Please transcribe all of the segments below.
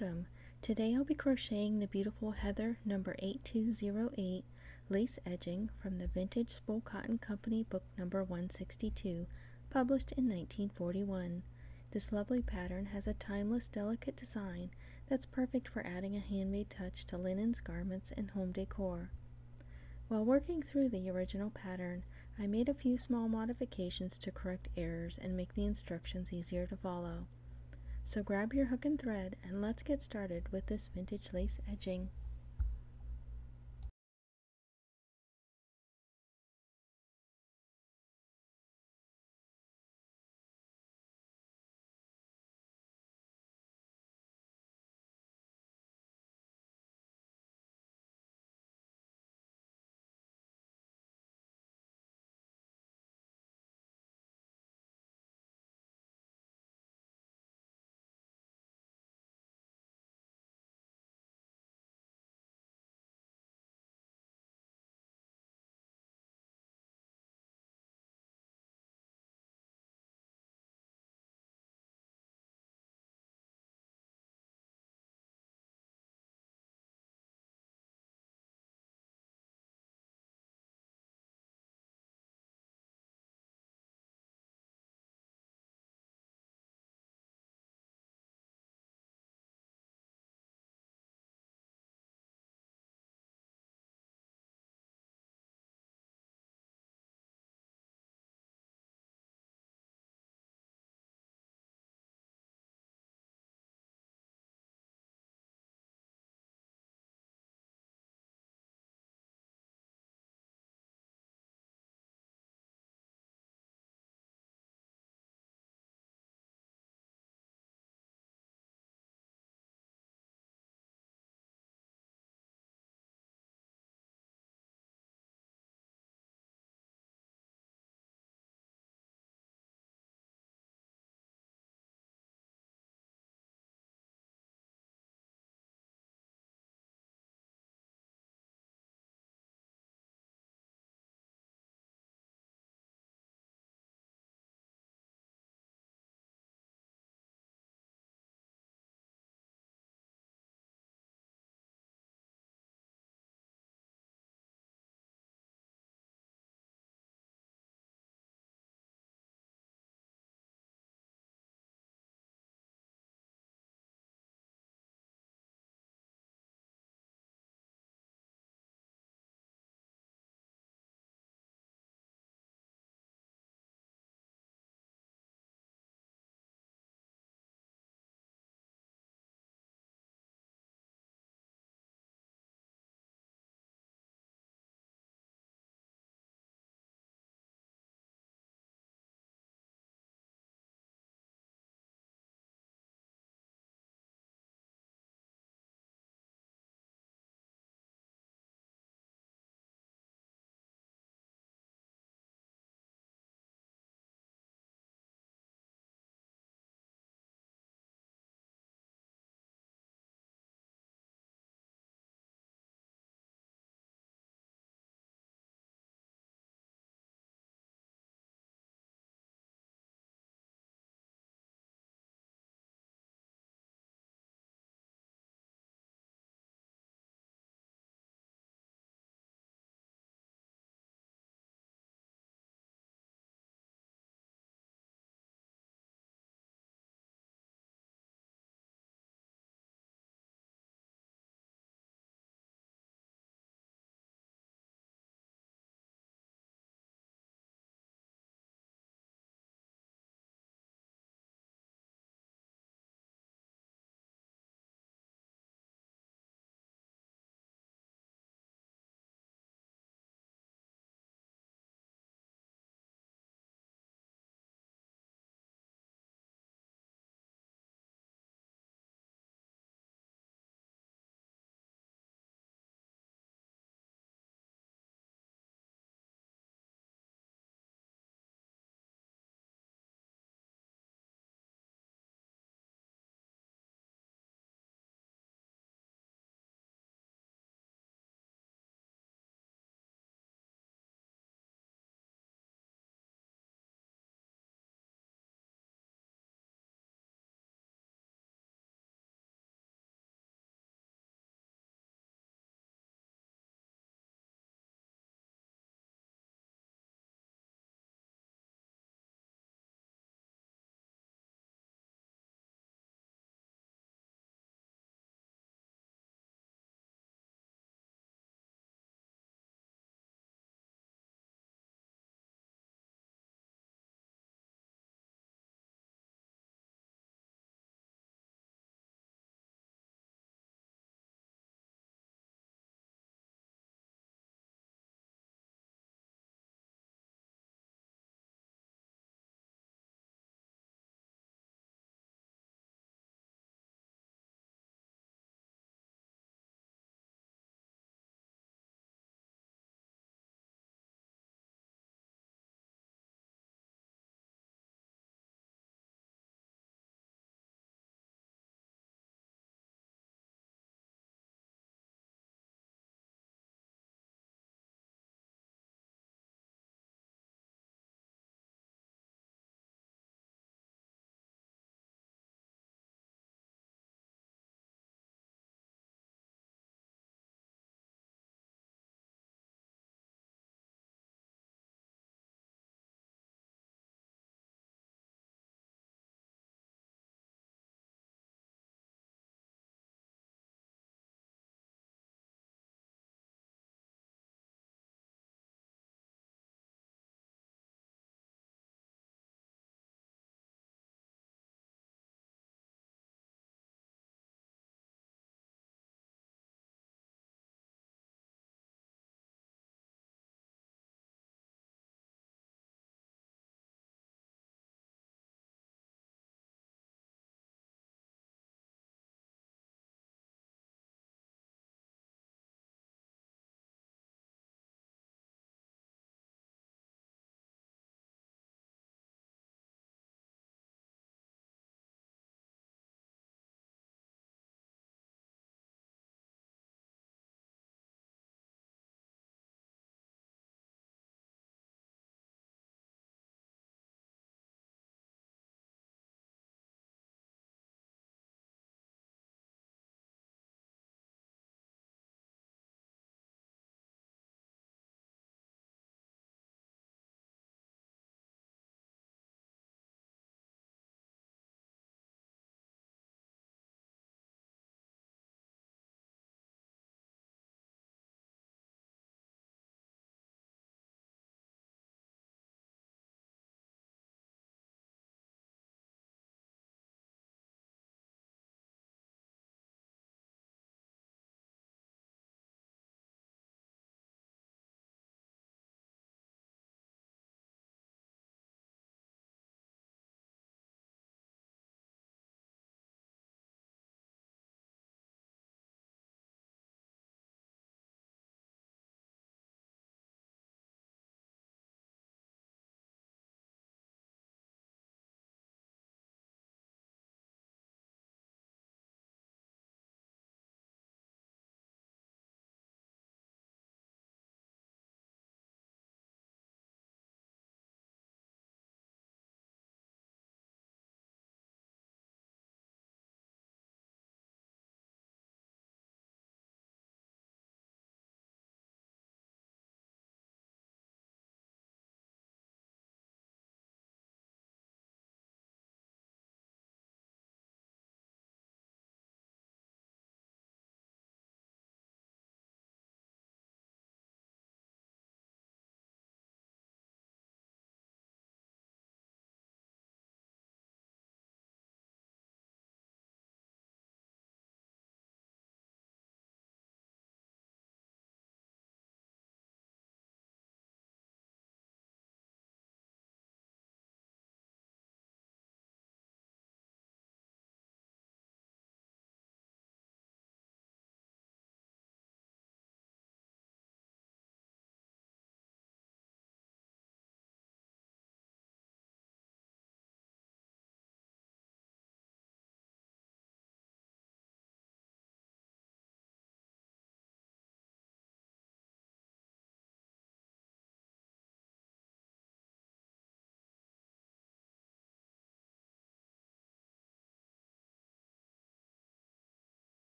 welcome. Today I'll be crocheting the beautiful Heather number 8208 lace edging from the Vintage Spool Cotton Company book number 162, published in 1941. This lovely pattern has a timeless, delicate design that's perfect for adding a handmade touch to linens, garments, and home decor. While working through the original pattern, I made a few small modifications to correct errors and make the instructions easier to follow. So grab your hook and thread and let's get started with this vintage lace edging.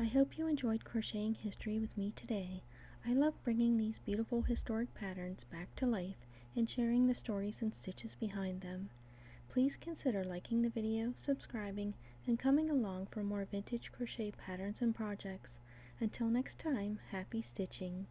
I hope you enjoyed crocheting history with me today. I love bringing these beautiful historic patterns back to life and sharing the stories and stitches behind them. Please consider liking the video, subscribing, and coming along for more vintage crochet patterns and projects. Until next time, happy stitching!